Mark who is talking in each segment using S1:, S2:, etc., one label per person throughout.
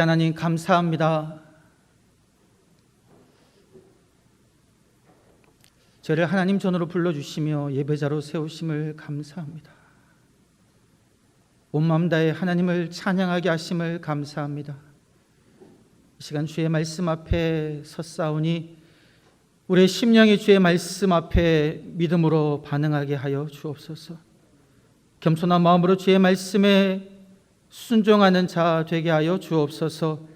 S1: 하나님 감사합니다. 저를 하나님 전으로 불러주시며 예배자로 세우심을 감사합니다. 온 마음 다해 하나님을 찬양하게 하심을 감사합니다. 이 시간 주의 말씀 앞에 섰사오니 우리의 심령이 주의 말씀 앞에 믿음으로 반응하게 하여 주옵소서. 겸손한 마음으로 주의 말씀에 순종하는 자 되게 하여 주옵소서.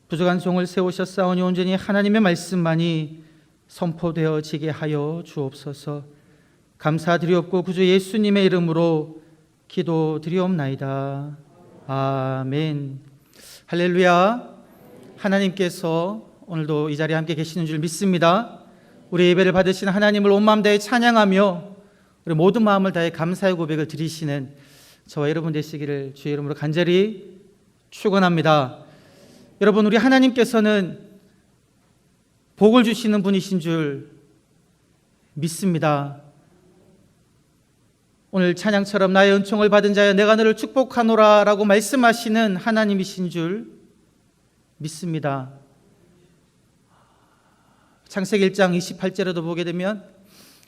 S1: 부족한 종을 세우셨사오니 온전히 하나님의 말씀만이 선포되어지게 하여 주옵소서. 감사드리옵고 구주 예수님의 이름으로 기도드리옵나이다. 아멘. 할렐루야. 하나님께서 오늘도 이 자리에 함께 계시는 줄 믿습니다. 우리 예배를 받으신 하나님을 온 마음 다해 찬양하며 우리 모든 마음을 다해 감사의 고백을 드리시는 저와 여러분 되시기를 주의 이름으로 간절히 축원합니다. 여러분, 우리 하나님께서는 복을 주시는 분이신 줄 믿습니다. 오늘 찬양처럼 나의 은총을 받은 자여 내가 너를 축복하노라 라고 말씀하시는 하나님이신 줄 믿습니다. 창세기 1장 28절에도 보게 되면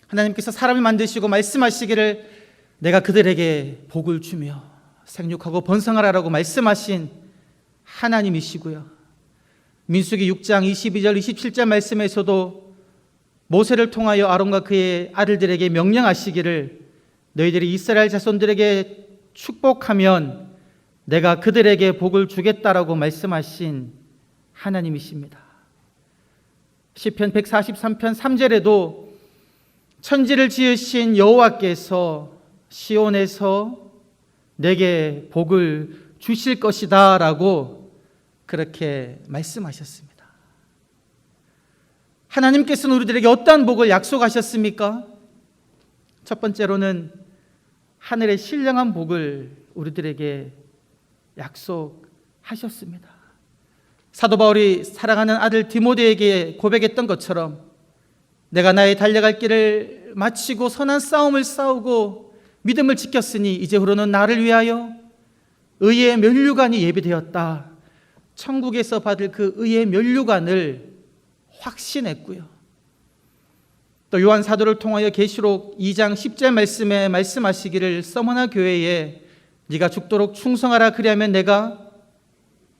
S1: 하나님께서 사람을 만드시고 말씀하시기를 내가 그들에게 복을 주며 생육하고 번성하라라고 말씀하신 하나님이시고요. 민수기 6장 22절 27절 말씀에서도 모세를 통하여 아론과 그의 아들들에게 명령하시기를 너희들이 이스라엘 자손들에게 축복하면 내가 그들에게 복을 주겠다라고 말씀하신 하나님이십니다. 시편 143편 3절에도 천지를 지으신 여호와께서 시온에서 내게 복을 주실 것이다 라고 그렇게 말씀하셨습니다. 하나님께서는 우리들에게 어떠한 복을 약속하셨습니까? 첫 번째로는 하늘의 신령한 복을 우리들에게 약속하셨습니다. 사도 바울이 사랑하는 아들 디모데에게 고백했던 것처럼 내가 나의 달려갈 길을 마치고 선한 싸움을 싸우고 믿음을 지켰으니 이제후로는 나를 위하여 의의 면류관이 예비되었다. 천국에서 받을 그 의의 면류관을 확신했고요. 또 요한 사도를 통하여 계시록 2장 10절 말씀에 말씀하시기를 서머나 교회에 네가 죽도록 충성하라 그리하면 내가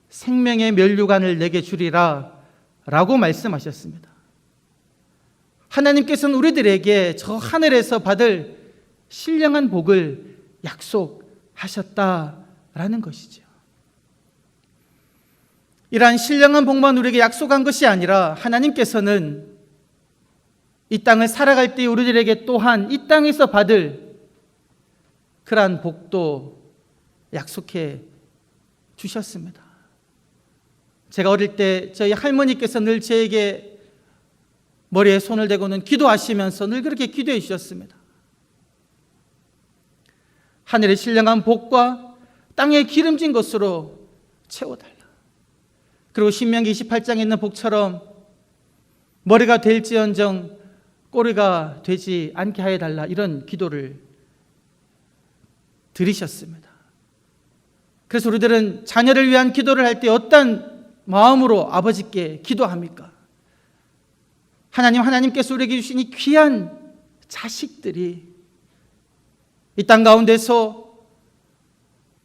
S1: 생명의 면류관을 내게 주리라 라고 말씀하셨습니다. 하나님께서는 우리들에게 저 하늘에서 받을 신령한 복을 약속하셨다라는 것이죠. 이러한 신령한 복만 우리에게 약속한 것이 아니라 하나님께서는 이 땅을 살아갈 때 우리들에게 또한 이 땅에서 받을 그러한 복도 약속해 주셨습니다. 제가 어릴 때 저희 할머니께서 늘 저에게 머리에 손을 대고는 기도하시면서 늘 그렇게 기도해 주셨습니다. 하늘의 신령한 복과 땅에 기름진 것으로 채워달라. 그리고 신명기 28장에 있는 복처럼 머리가 될지언정 꼬리가 되지 않게 하여 달라, 이런 기도를 드리셨습니다. 그래서 우리들은 자녀를 위한 기도를 할 때 어떤 마음으로 아버지께 기도합니까? 하나님께서 우리에게 주신 이 귀한 자식들이 이 땅 가운데서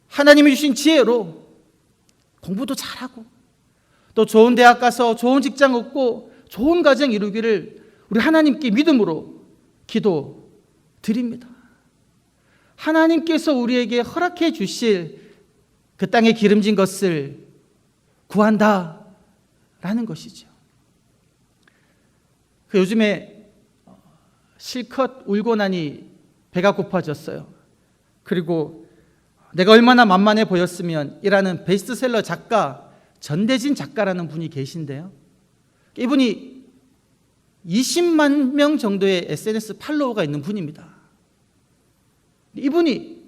S1: 하나님이 주신 지혜로 공부도 잘하고 또 좋은 대학 가서 좋은 직장 얻고 좋은 가정 이루기를 우리 하나님께 믿음으로 기도 드립니다. 하나님께서 우리에게 허락해 주실 그 땅에 기름진 것을 구한다라는 것이죠. 요즘에 실컷 울고 나니 배가 고파졌어요. 그리고 내가 얼마나 만만해 보였으면 이라는 베스트셀러 작가 전대진 작가라는 분이 계신데요. 이분이 20만 명 정도의 SNS 팔로워가 있는 분입니다. 이분이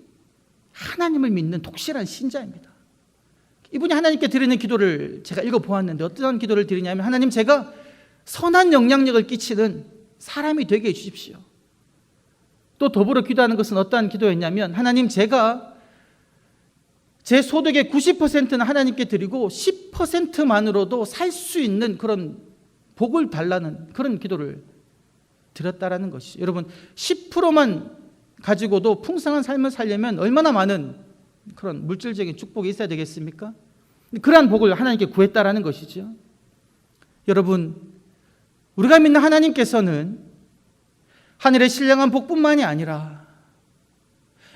S1: 하나님을 믿는 독실한 신자입니다. 이분이 하나님께 드리는 기도를 제가 읽어보았는데 어떤 기도를 드리냐면, 하나님, 제가 선한 영향력을 끼치는 사람이 되게 해주십시오. 또 더불어 기도하는 것은 어떠한 기도였냐면, 하나님, 제가 제 소득의 90%는 하나님께 드리고 10%만으로도 살 수 있는 그런 복을 달라는 그런 기도를 드렸다라는 것이죠. 여러분, 10%만 가지고도 풍성한 삶을 살려면 얼마나 많은 그런 물질적인 축복이 있어야 되겠습니까? 그러한 복을 하나님께 구했다라는 것이죠. 여러분, 우리가 믿는 하나님께서는 하늘의 신령한 복뿐만이 아니라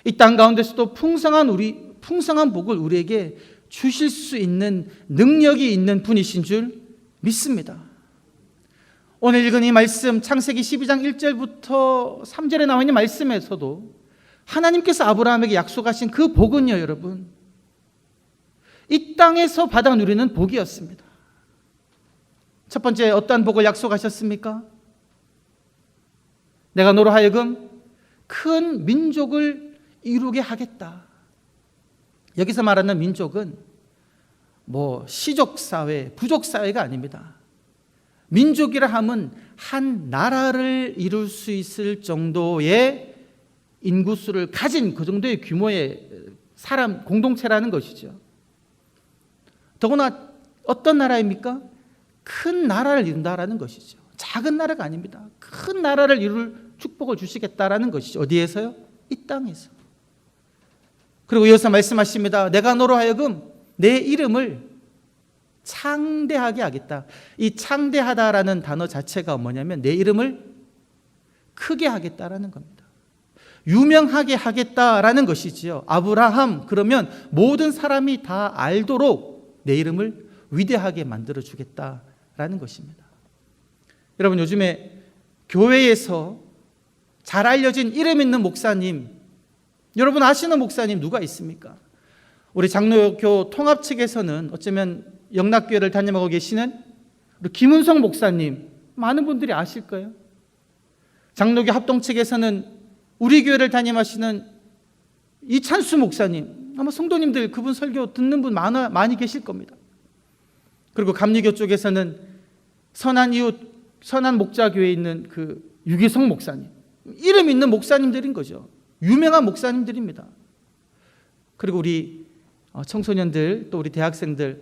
S1: 이 땅 가운데서도 풍성한 복을 우리에게 주실 수 있는 능력이 있는 분이신 줄 믿습니다. 오늘 읽은 이 말씀, 창세기 12장 1절부터 3절에 나와 있는 말씀에서도 하나님께서 아브라함에게 약속하신 그 복은요, 여러분, 이 땅에서 받아 누리는 복이었습니다. 첫 번째, 어떠한 복을 약속하셨습니까? 내가 너로 하여금 큰 민족을 이루게 하겠다. 여기서 말하는 민족은 시족사회, 부족사회가 아닙니다. 민족이라 함은 한 나라를 이룰 수 있을 정도의 인구수를 가진 그 정도의 규모의 사람 공동체라는 것이죠. 더구나 어떤 나라입니까? 큰 나라를 이룬다라는 것이죠. 작은 나라가 아닙니다. 큰 나라를 이룰 축복을 주시겠다라는 것이죠. 어디에서요? 이 땅에서. 그리고 이어서 말씀하십니다. 내가 너로 하여금 내 이름을 창대하게 하겠다. 이 창대하다라는 단어 자체가 뭐냐면 내 이름을 크게 하겠다라는 겁니다. 유명하게 하겠다라는 것이지요. 아브라함, 그러면 모든 사람이 다 알도록 내 이름을 위대하게 만들어 주겠다라는 것입니다. 여러분, 요즘에 교회에서 잘 알려진 이름 있는 목사님, 여러분 아시는 목사님 누가 있습니까? 우리 장로교 통합 측에서는 어쩌면 영락교회를 담임하고 계시는 우리 김은성 목사님, 많은 분들이 아실 거예요. 장로교 합동 측에서는 우리 교회를 담임하시는 이찬수 목사님, 아마 성도님들 그분 설교 듣는 분 많이 계실 겁니다. 그리고 감리교 쪽에서는 선한 이웃, 선한 목자교회에 있는 그 유기성 목사님, 이름 있는 목사님들인 거죠. 유명한 목사님들입니다. 그리고 우리 청소년들, 또 우리 대학생들,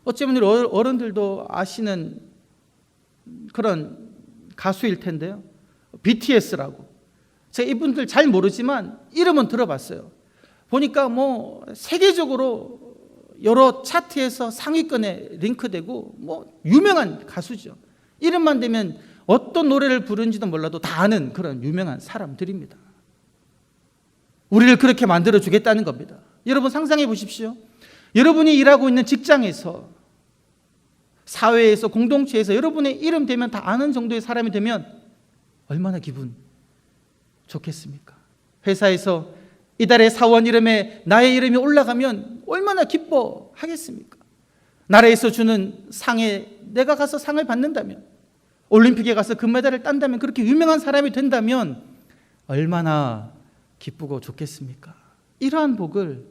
S1: 어쩌면 우리 어른들도 아시는 그런 가수일 텐데요. BTS라고. 제가 이분들 잘 모르지만 이름은 들어봤어요. 보니까 세계적으로 여러 차트에서 상위권에 링크되고 유명한 가수죠. 이름만 되면 어떤 노래를 부르는지도 몰라도 다 아는 그런 유명한 사람들입니다. 우리를 그렇게 만들어 주겠다는 겁니다. 여러분 상상해 보십시오. 여러분이 일하고 있는 직장에서, 사회에서, 공동체에서 여러분의 이름 되면 다 아는 정도의 사람이 되면 얼마나 기분 좋겠습니까? 회사에서 이달의 사원 이름에 나의 이름이 올라가면 얼마나 기뻐하겠습니까? 나라에서 주는 상에 내가 가서 상을 받는다면, 올림픽에 가서 금메달을 딴다면, 그렇게 유명한 사람이 된다면 얼마나 기쁘고 좋겠습니까? 이러한 복을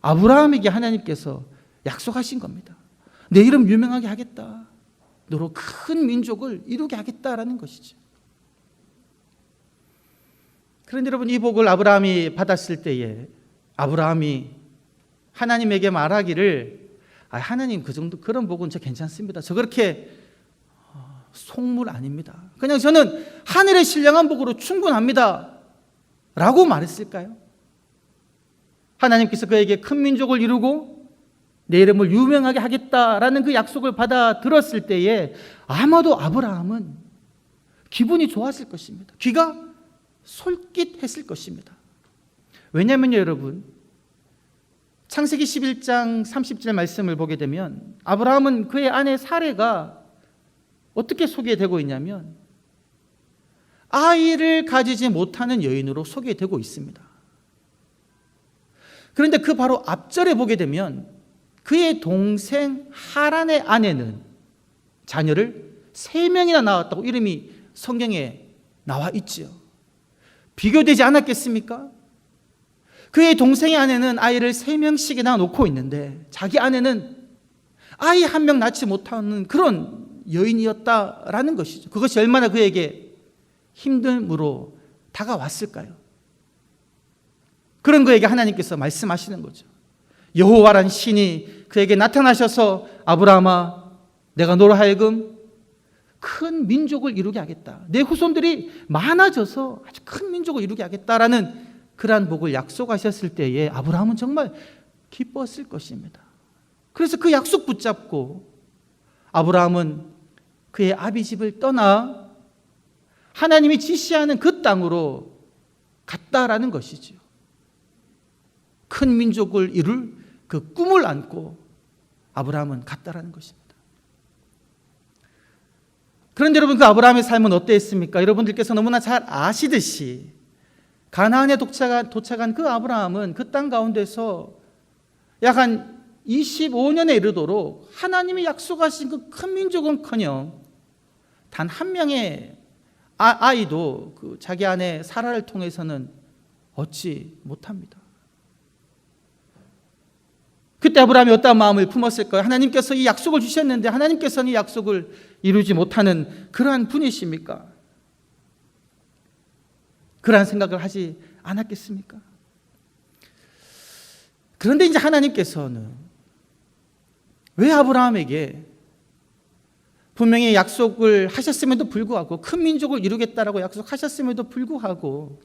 S1: 아브라함에게 하나님께서 약속하신 겁니다. 내 이름 유명하게 하겠다. 너로 큰 민족을 이루게 하겠다라는 것이죠. 그런데 여러분, 이 복을 아브라함이 받았을 때에 아브라함이 하나님에게 말하기를, 하나님 그 정도 그런 복은 저 괜찮습니다. 저 그렇게 속물 아닙니다. 그냥 저는 하늘의 신령한 복으로 충분합니다 라고 말했을까요? 하나님께서 그에게 큰 민족을 이루고 내 이름을 유명하게 하겠다라는 그 약속을 받아 들었을 때에 아마도 아브라함은 기분이 좋았을 것입니다. 귀가 솔깃했을 것입니다. 왜냐하면요, 여러분, 창세기 11장 30절 말씀을 보게 되면 아브라함은 그의 아내 사레가 어떻게 소개되고 있냐면 아이를 가지지 못하는 여인으로 소개되고 있습니다. 그런데 그 바로 앞절에 보게 되면 그의 동생 하란의 아내는 자녀를 3명이나 낳았다고 이름이 성경에 나와 있지요. 비교되지 않았겠습니까? 그의 동생의 아내는 아이를 3명씩이나 놓고 있는데 자기 아내는 아이 1명 낳지 못하는 그런 여인이었다라는 것이죠. 그것이 얼마나 그에게 힘듦으로 다가왔을까요? 그런 그에게 하나님께서 말씀하시는 거죠. 여호와란 신이 그에게 나타나셔서 아브라함아, 내가 너로 하여금 큰 민족을 이루게 하겠다. 내 후손들이 많아져서 아주 큰 민족을 이루게 하겠다라는 그러한 복을 약속하셨을 때에 아브라함은 정말 기뻤을 것입니다. 그래서 그 약속 붙잡고 아브라함은 그의 아비 집을 떠나 하나님이 지시하는 그 땅으로 갔다라는 것이죠. 큰 민족을 이룰 그 꿈을 안고 아브라함은 갔다라는 것입니다. 그런데 여러분, 그 아브라함의 삶은 어땠습니까? 여러분들께서 너무나 잘 아시듯이 가나안에 도착한 그 아브라함은 그 땅 가운데서 약 한 25년에 이르도록 하나님이 약속하신 그 큰 민족은커녕 단 한 명의 아이도 그 자기 아내 사라를 통해서는 얻지 못합니다. 그때 아브라함이 어떠한 마음을 품었을까요? 하나님께서 이 약속을 주셨는데 하나님께서는 이 약속을 이루지 못하는 그러한 분이십니까? 그러한 생각을 하지 않았겠습니까? 그런데 이제 하나님께서는 왜 아브라함에게 분명히 약속을 하셨음에도 불구하고 큰 민족을 이루겠다라고 약속하셨음에도 불구하고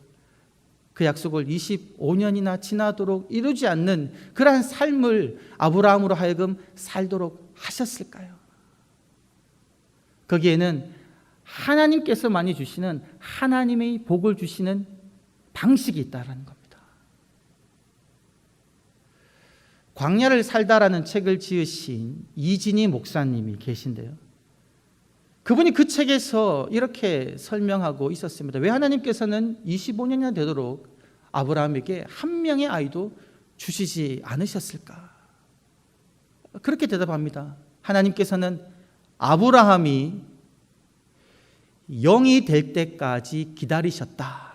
S1: 그 약속을 25년이나 지나도록 이루지 않는 그러한 삶을 아브라함으로 하여금 살도록 하셨을까요? 거기에는 하나님께서만이 주시는 하나님의 복을 주시는 방식이 있다라는 겁니다. 광야를 살다라는 책을 지으신 이진희 목사님이 계신데요. 그분이 그 책에서 이렇게 설명하고 있었습니다. 왜 하나님께서는 25년이나 되도록 아브라함에게 한 명의 아이도 주시지 않으셨을까? 그렇게 대답합니다. 하나님께서는 아브라함이 영이 될 때까지 기다리셨다.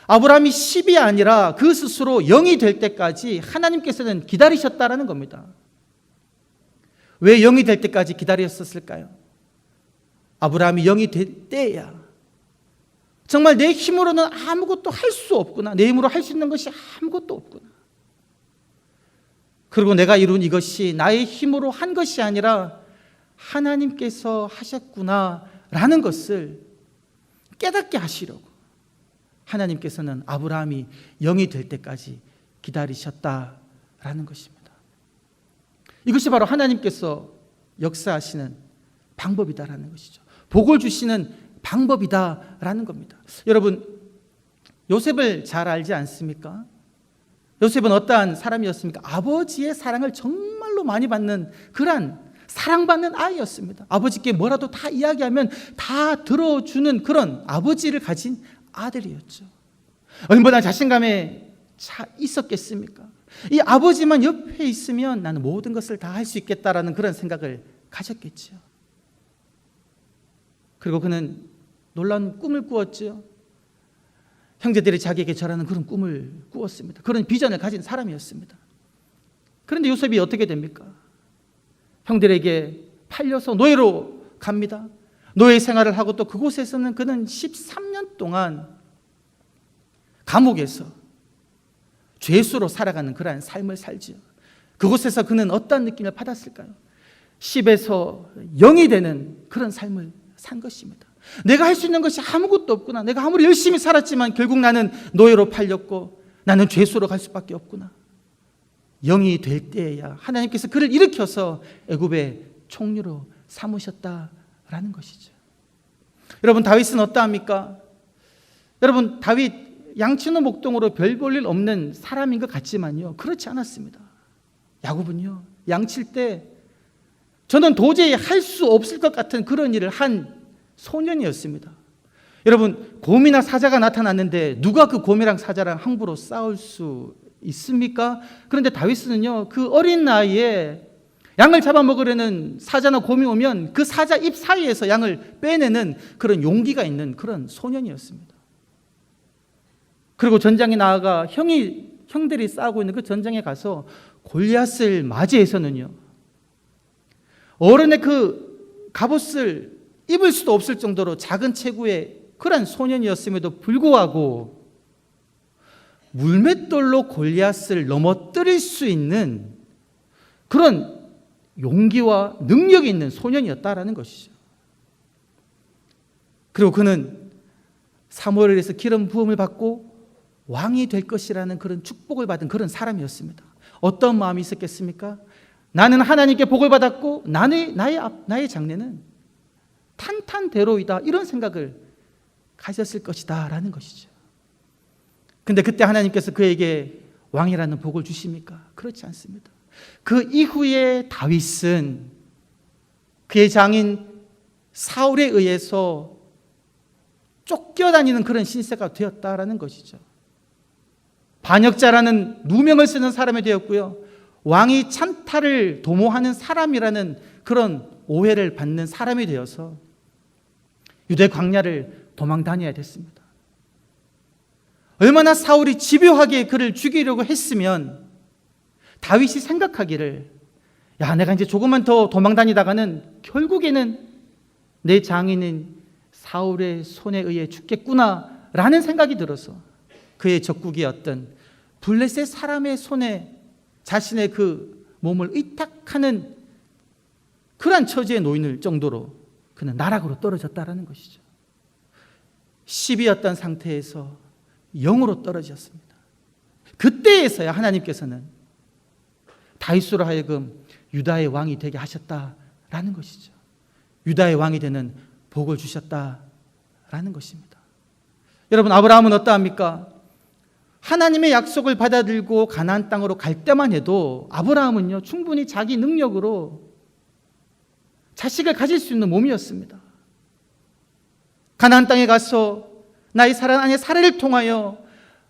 S1: 아브라함이 10이 아니라 그 스스로 영이 될 때까지 하나님께서는 기다리셨다라는 겁니다. 왜 영이 될 때까지 기다렸었을까요? 아브라함이 영이 될 때야 정말 내 힘으로는 아무것도 할 수 없구나. 내 힘으로 할 수 있는 것이 아무것도 없구나. 그리고 내가 이룬 이것이 나의 힘으로 한 것이 아니라 하나님께서 하셨구나라는 것을 깨닫게 하시려고 하나님께서는 아브라함이 영이 될 때까지 기다리셨다라는 것입니다. 이것이 바로 하나님께서 역사하시는 방법이다라는 것이죠. 복을 주시는 방법이다라는 겁니다. 여러분, 요셉을 잘 알지 않습니까? 요셉은 어떠한 사람이었습니까? 아버지의 사랑을 정말로 많이 받는 그런 사랑받는 아이였습니다. 아버지께 뭐라도 다 이야기하면 다 들어주는 그런 아버지를 가진 아들이었죠. 얼마나 자신감에 차 있었겠습니까? 이 아버지만 옆에 있으면 나는 모든 것을 다 할 수 있겠다라는 그런 생각을 가졌겠죠. 그리고 그는 놀라운 꿈을 꾸었죠. 형제들이 자기에게 절하는 그런 꿈을 꾸었습니다. 그런 비전을 가진 사람이었습니다. 그런데 요셉이 어떻게 됩니까? 형들에게 팔려서 노예로 갑니다. 노예 생활을 하고 또 그곳에서는 그는 13년 동안 감옥에서 죄수로 살아가는 그러한 삶을 살지요. 그곳에서 그는 어떤 느낌을 받았을까요? 10에서 0이 되는 그런 삶을 산 것입니다. 내가 할 수 있는 것이 아무것도 없구나. 내가 아무리 열심히 살았지만 결국 나는 노예로 팔렸고 나는 죄수로 갈 수밖에 없구나. 0이 될 때에야 하나님께서 그를 일으켜서 애굽의 총리로 삼으셨다라는 것이죠. 여러분, 다윗은 어떠합니까? 여러분, 다윗 양치노 목동으로 별 볼 일 없는 사람인 것 같지만요, 그렇지 않았습니다. 야곱은요, 양칠 때 저는 도저히 할 수 없을 것 같은 그런 일을 한 소년이었습니다. 여러분, 곰이나 사자가 나타났는데 누가 그 곰이랑 사자랑 함부로 싸울 수 있습니까? 그런데 다윗은요, 그 어린 나이에 양을 잡아먹으려는 사자나 곰이 오면 그 사자 입 사이에서 양을 빼내는 그런 용기가 있는 그런 소년이었습니다. 그리고 전장에 나아가 형들이 싸우고 있는 그 전장에 가서 골리앗을 맞이해서는요, 어른의 그 갑옷을 입을 수도 없을 정도로 작은 체구의 그런 소년이었음에도 불구하고 물맷돌로 골리앗을 넘어뜨릴 수 있는 그런 용기와 능력이 있는 소년이었다라는 것이죠. 그리고 그는 사무엘에 의해서 기름 부음을 받고 왕이 될 것이라는 그런 축복을 받은 그런 사람이었습니다. 어떤 마음이 있었겠습니까? 나는 하나님께 복을 받았고 나의 장래는 탄탄대로이다, 이런 생각을 가졌을 것이다 라는 것이죠. 근데 그때 하나님께서 그에게 왕이라는 복을 주십니까? 그렇지 않습니다. 그 이후에 다윗은 그의 장인 사울에 의해서 쫓겨다니는 그런 신세가 되었다라는 것이죠. 반역자라는 누명을 쓰는 사람이 되었고요, 왕이 찬탈을 도모하는 사람이라는 그런 오해를 받는 사람이 되어서 유대 광야를 도망 다녀야 됐습니다. 얼마나 사울이 집요하게 그를 죽이려고 했으면 다윗이 생각하기를, 야, 내가 이제 조금만 더 도망 다니다가는 결국에는 내 장인인 사울의 손에 의해 죽겠구나 라는 생각이 들어서 그의 적국이었던 블레셋 사람의 손에 자신의 그 몸을 의탁하는 그러한 처지에 놓일 정도로 그는 나락으로 떨어졌다라는 것이죠. 10이었던 상태에서 0으로 떨어졌습니다. 그때에서야 하나님께서는 다윗으로 하여금 유다의 왕이 되게 하셨다라는 것이죠. 유다의 왕이 되는 복을 주셨다라는 것입니다. 여러분, 아브라함은 어떠합니까? 하나님의 약속을 받아들고 가나안 땅으로 갈 때만 해도 아브라함은요, 충분히 자기 능력으로 자식을 가질 수 있는 몸이었습니다. 가나안 땅에 가서 나의 사랑 아내 사라를 통하여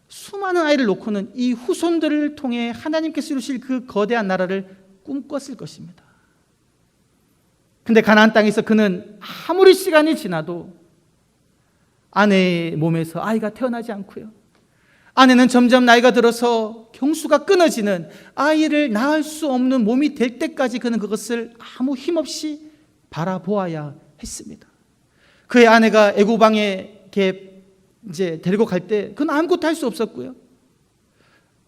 S1: 수많은 아이를 놓고는 이 후손들을 통해 하나님께서 이루실 그 거대한 나라를 꿈꿨을 것입니다. 근데 가나안 땅에서 그는 아무리 시간이 지나도 아내의 몸에서 아이가 태어나지 않고요, 아내는 점점 나이가 들어서 경수가 끊어지는 아이를 낳을 수 없는 몸이 될 때까지 그는 그것을 아무 힘없이 바라보아야 했습니다. 그의 아내가 애굽 왕에 이제 데리고 갈 때 그는 아무것도 할 수 없었고요,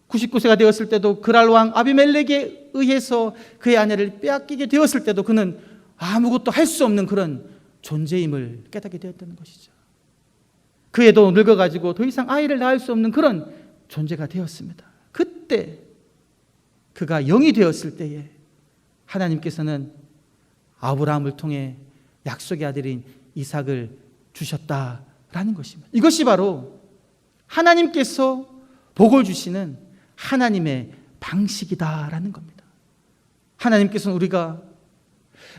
S1: 99세가 되었을 때도 그랄 왕 아비멜렉에 의해서 그의 아내를 빼앗기게 되었을 때도 그는 아무것도 할 수 없는 그런 존재임을 깨닫게 되었다는 것이죠. 그 애도 늙어가지고 더 이상 아이를 낳을 수 없는 그런 존재가 되었습니다. 그때 그가 영이 되었을 때에 하나님께서는 아브라함을 통해 약속의 아들인 이삭을 주셨다라는 것입니다. 이것이 바로 하나님께서 복을 주시는 하나님의 방식이다라는 겁니다. 하나님께서는 우리가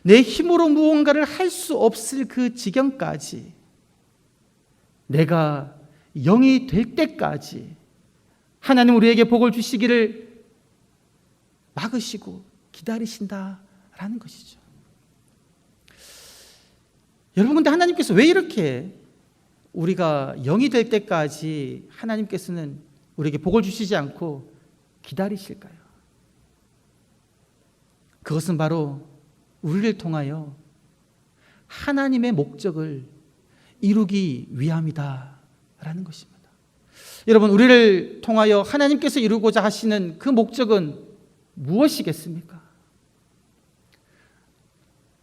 S1: 내 힘으로 무언가를 할 수 없을 그 지경까지, 내가 영이 될 때까지 하나님 우리에게 복을 주시기를 막으시고 기다리신다라는 것이죠. 여러분, 근데 하나님께서 왜 이렇게 우리가 영이 될 때까지 하나님께서는 우리에게 복을 주시지 않고 기다리실까요? 그것은 바로 우리를 통하여 하나님의 목적을 이루기 위함이다라는 것입니다. 여러분, 우리를 통하여 하나님께서 이루고자 하시는 그 목적은 무엇이겠습니까?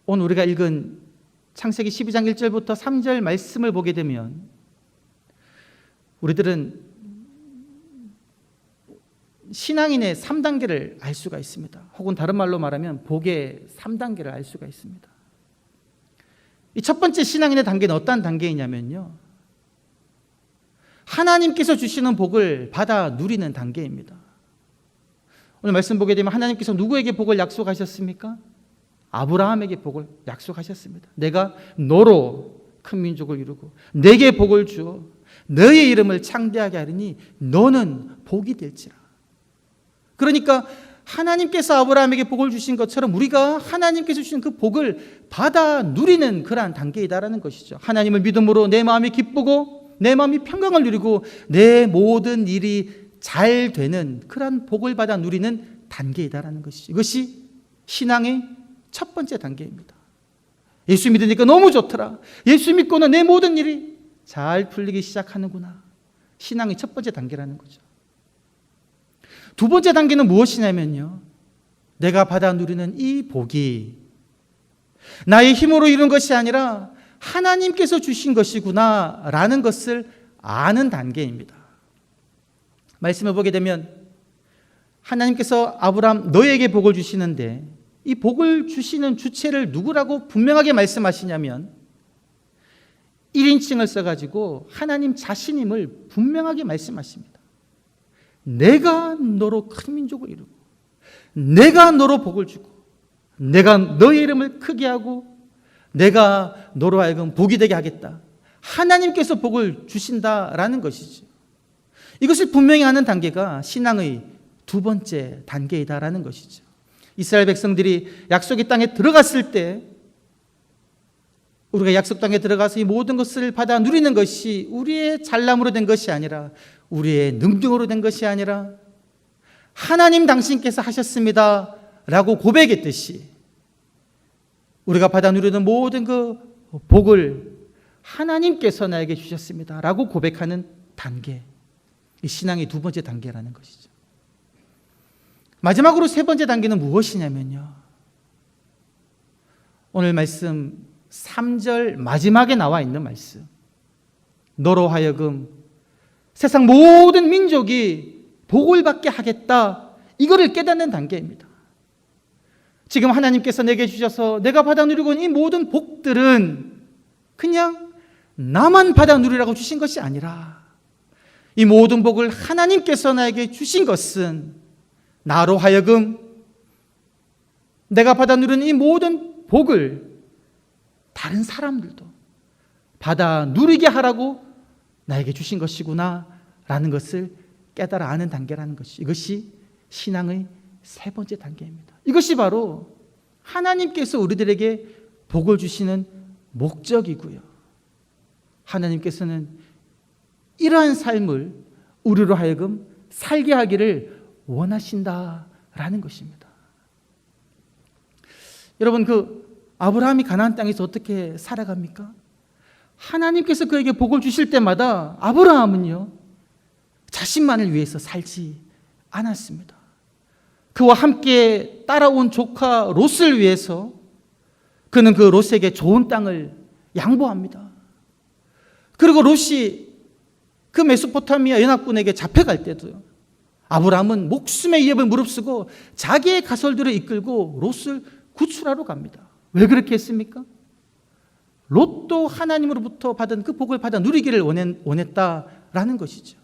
S1: 오늘 우리가 읽은 창세기 12장 1절부터 3절 말씀을 보게 되면 우리들은 신앙인의 3단계를 알 수가 있습니다. 혹은 다른 말로 말하면 복의 3단계를 알 수가 있습니다. 이 첫 번째 신앙인의 단계는 어떠한 단계이냐면요, 하나님께서 주시는 복을 받아 누리는 단계입니다. 오늘 말씀 보게 되면 하나님께서 누구에게 복을 약속하셨습니까? 아브라함에게 복을 약속하셨습니다. 내가 너로 큰 민족을 이루고 내게 복을 주어 너의 이름을 창대하게 하리니 너는 복이 될지라. 그러니까 하나님께서 아브라함에게 복을 주신 것처럼 우리가 하나님께서 주신 그 복을 받아 누리는 그러한 단계이다라는 것이죠. 하나님을 믿음으로 내 마음이 기쁘고 내 마음이 평강을 누리고 내 모든 일이 잘 되는 그러한 복을 받아 누리는 단계이다라는 것이죠. 이것이 신앙의 첫 번째 단계입니다. 예수 믿으니까 너무 좋더라. 예수 믿고는 내 모든 일이 잘 풀리기 시작하는구나. 신앙의 첫 번째 단계라는 거죠. 두 번째 단계는 무엇이냐면요, 내가 받아 누리는 이 복이 나의 힘으로 이룬 것이 아니라 하나님께서 주신 것이구나 라는 것을 아는 단계입니다. 말씀을 보게 되면 하나님께서 아브라함 너에게 복을 주시는데 이 복을 주시는 주체를 누구라고 분명하게 말씀하시냐면 1인칭을 써가지고 하나님 자신임을 분명하게 말씀하십니다. 내가 너로 큰 민족을 이루고 내가 너로 복을 주고 내가 너의 이름을 크게 하고 내가 너로 하여금 복이 되게 하겠다. 하나님께서 복을 주신다라는 것이죠. 이것을 분명히 아는 단계가 신앙의 두 번째 단계이다라는 것이죠. 이스라엘 백성들이 약속의 땅에 들어갔을 때 우리가 약속 땅에 들어가서 이 모든 것을 받아 누리는 것이 우리의 잘남으로 된 것이 아니라 우리의 능력으로 된 것이 아니라 하나님 당신께서 하셨습니다 라고 고백했듯이 우리가 받아 누리는 모든 그 복을 하나님께서 나에게 주셨습니다 라고 고백하는 단계, 이 신앙의 두 번째 단계라는 것이죠. 마지막으로 세 번째 단계는 무엇이냐면요, 오늘 말씀 3절 마지막에 나와 있는 말씀, 너로 하여금 세상 모든 민족이 복을 받게 하겠다, 이거를 깨닫는 단계입니다. 지금 하나님께서 내게 주셔서 내가 받아 누리고 있는 이 모든 복들은 그냥 나만 받아 누리라고 주신 것이 아니라 이 모든 복을 하나님께서 나에게 주신 것은 나로 하여금 내가 받아 누리는 이 모든 복을 다른 사람들도 받아 누리게 하라고 나에게 주신 것이구나 라는 것을 깨달아 아는 단계라는 것이, 이것이 신앙의 세 번째 단계입니다. 이것이 바로 하나님께서 우리들에게 복을 주시는 목적이고요, 하나님께서는 이러한 삶을 우리로 하여금 살게 하기를 원하신다라는 것입니다. 여러분, 아브라함이 가나안 땅에서 어떻게 살아갑니까? 하나님께서 그에게 복을 주실 때마다 아브라함은요, 자신만을 위해서 살지 않았습니다. 그와 함께 따라온 조카 롯을 위해서 그는 그 롯에게 좋은 땅을 양보합니다. 그리고 롯이 그 메소포타미아 연합군에게 잡혀갈 때도요, 아브라함은 목숨의 위협을 무릅쓰고 자기의 가솔들을 이끌고 롯을 구출하러 갑니다. 왜 그렇게 했습니까? 롯도 하나님으로부터 받은 그 복을 받아 누리기를 원했다라는 것이죠.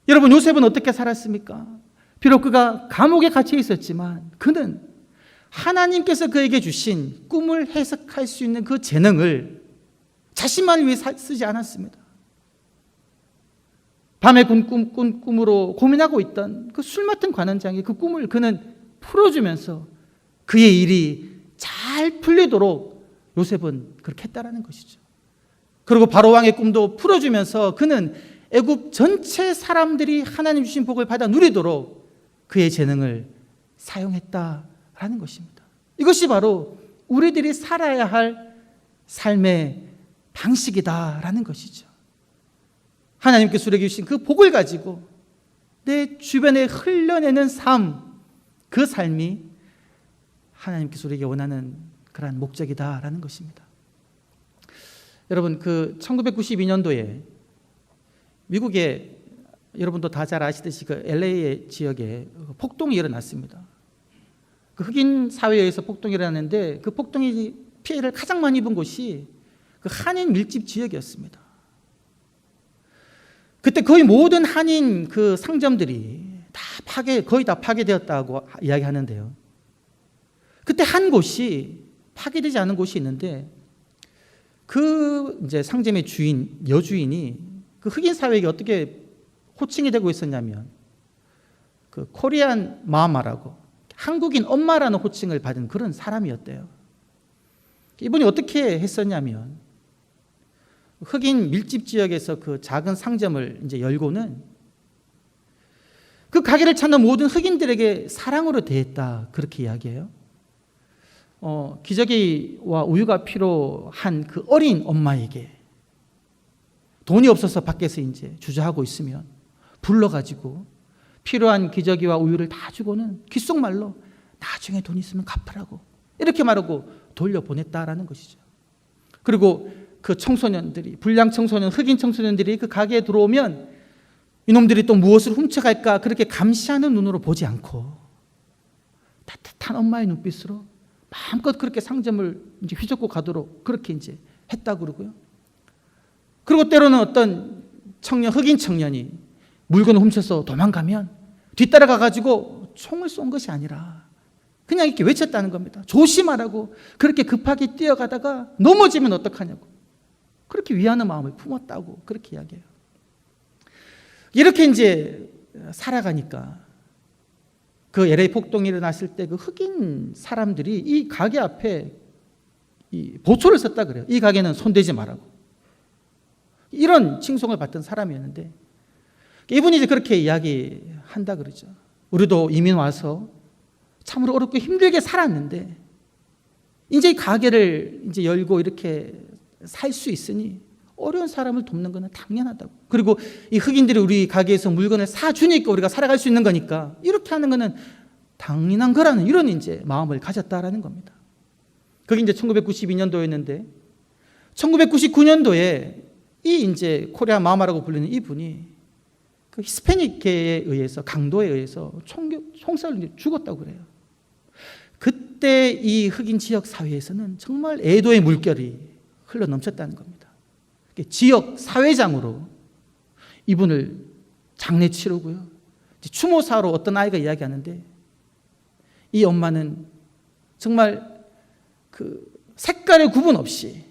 S1: 여러분, 요셉은 어떻게 살았습니까? 비록 그가 감옥에 갇혀 있었지만 그는 하나님께서 그에게 주신 꿈을 해석할 수 있는 그 재능을 자신만을 위해 쓰지 않았습니다. 밤에 꾼 꿈으로 고민하고 있던 그 술 맡은 관원장의 그 꿈을 그는 풀어주면서 그의 일이 잘 풀리도록 요셉은 그렇게 했다라는 것이죠. 그리고 바로왕의 꿈도 풀어주면서 그는 애굽 전체 사람들이 하나님 주신 복을 받아 누리도록 그의 재능을 사용했다라는 것입니다. 이것이 바로 우리들이 살아야 할 삶의 방식이다라는 것이죠. 하나님께서 우리에게 주신 그 복을 가지고 내 주변에 흘러내는 삶, 그 삶이 하나님께서 우리에게 원하는 그러한 목적이다라는 것입니다. 여러분, 1992년도에 미국에, 여러분도 다 잘 아시듯이 LA 지역에 폭동이 일어났습니다. 흑인 사회에 의해서 폭동이 일어났는데 그 폭동이 피해를 가장 많이 입은 곳이 한인 밀집 지역이었습니다. 그때 거의 모든 한인 상점들이 거의 다 파괴되었다고 이야기하는데요. 그때 한 곳이 파괴되지 않은 곳이 있는데 이제 상점의 여주인이 흑인 사회에게 어떻게 호칭이 되고 있었냐면 코리안 마마라고, 한국인 엄마라는 호칭을 받은 그런 사람이었대요. 이분이 어떻게 했었냐면 흑인 밀집 지역에서 작은 상점을 이제 열고는 그 가게를 찾는 모든 흑인들에게 사랑으로 대했다, 그렇게 이야기해요. 기저귀와 우유가 필요한 그 어린 엄마에게 돈이 없어서 밖에서 이제 주저하고 있으면 불러가지고 필요한 기저귀와 우유를 다 주고는 귓속말로 나중에 돈 있으면 갚으라고 이렇게 말하고 돌려보냈다라는 것이죠. 그리고 그 청소년들이, 불량 청소년, 흑인 청소년들이 그 가게에 들어오면 이놈들이 또 무엇을 훔쳐갈까 그렇게 감시하는 눈으로 보지 않고 따뜻한 엄마의 눈빛으로 마음껏 그렇게 상점을 이제 휘젓고 가도록 그렇게 이제 했다고 그러고요. 그리고 때로는 어떤 청년, 흑인 청년이 물건을 훔쳐서 도망가면 뒤따라가 가지고 총을 쏜 것이 아니라 그냥 이렇게 외쳤다는 겁니다. 조심하라고. 그렇게 급하게 뛰어가다가 넘어지면 어떡하냐고. 그렇게 위하는 마음을 품었다고 그렇게 이야기해요. 이렇게 이제 살아가니까 그 LA 폭동이 일어났을 때 그 흑인 사람들이 이 가게 앞에 이 보초를 썼다 그래요. 이 가게는 손대지 말라고. 이런 칭송을 받던 사람이었는데 이분이 이제 그렇게 이야기한다 그러죠. 우리도 이민 와서 참으로 어렵고 힘들게 살았는데 이제 이 가게를 이제 열고 이렇게 살 수 있으니 어려운 사람을 돕는 것은 당연하다고. 그리고 이 흑인들이 우리 가게에서 물건을 사주니까 우리가 살아갈 수 있는 거니까 이렇게 하는 것은 당연한 거라는 이런 이제 마음을 가졌다라는 겁니다. 그게 이제 1992년도였는데 1999년도에 이 이제 코리아 마마라고 불리는 이분이 그 히스패닉계에 의해서 강도에 의해서 총살로 죽었다고 그래요. 그때 이 흑인 지역 사회에서는 정말 애도의 물결이 흘러 넘쳤다는 겁니다. 지역 사회장으로 이분을 장례 치르고요. 추모사로 어떤 아이가 이야기하는데 이 엄마는 정말 그 색깔의 구분 없이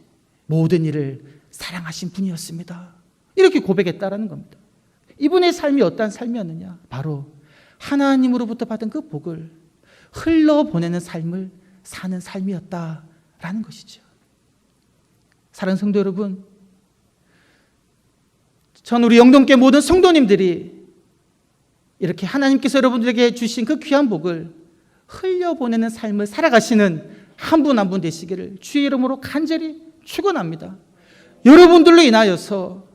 S1: 모든 일을 사랑하신 분이었습니다. 이렇게 고백했다라는 겁니다. 이분의 삶이 어떠한 삶이었느냐? 바로 하나님으로부터 받은 그 복을 흘러보내는 삶을 사는 삶이었다라는 것이죠. 사랑하는 성도 여러분, 전 우리 영동교회 모든 성도님들이 이렇게 하나님께서 여러분들에게 주신 그 귀한 복을 흘려보내는 삶을 살아가시는 한 분 한 분 되시기를 주의 이름으로 간절히 축원합니다. 여러분들로 인하여서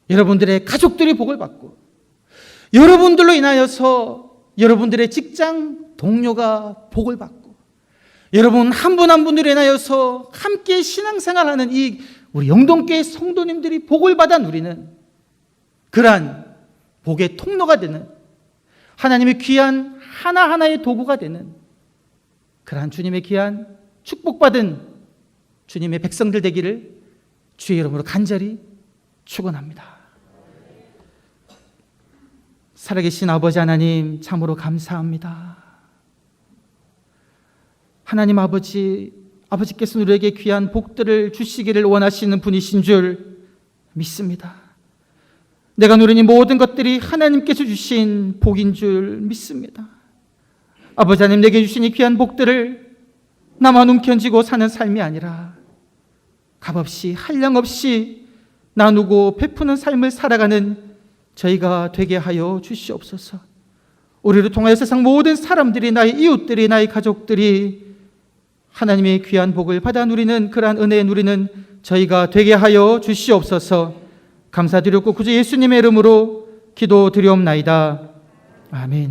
S1: 여러분들의 가족들이 복을 받고 여러분들로 인하여서 여러분들의 직장 동료가 복을 받고 여러분 한 분 한 분들로 인하여서 함께 신앙생활하는 이 우리 영동교회 성도님들이 복을 받아 누리는 그러한 복의 통로가 되는 하나님의 귀한 하나하나의 도구가 되는 그러한 주님의 귀한 축복받은 주님의 백성들 되기를 주의 이름으로 간절히 축원합니다. 살아계신 아버지 하나님 참으로 감사합니다. 하나님 아버지께서 우리에게 귀한 복들을 주시기를 원하시는 분이신 줄 믿습니다. 내가 누리는 모든 것들이 하나님께서 주신 복인 줄 믿습니다. 아버지 하나님, 내게 주신 이 귀한 복들을 나만 움켜쥐고 사는 삶이 아니라 값없이 한량없이 나누고 베푸는 삶을 살아가는 저희가 되게 하여 주시옵소서. 우리를 통하여 세상 모든 사람들이, 나의 이웃들이, 나의 가족들이 하나님의 귀한 복을 받아 누리는 그러한 은혜에 누리는 저희가 되게 하여 주시옵소서. 감사드렸고 구주 예수님의 이름으로 기도드리옵나이다. 아멘.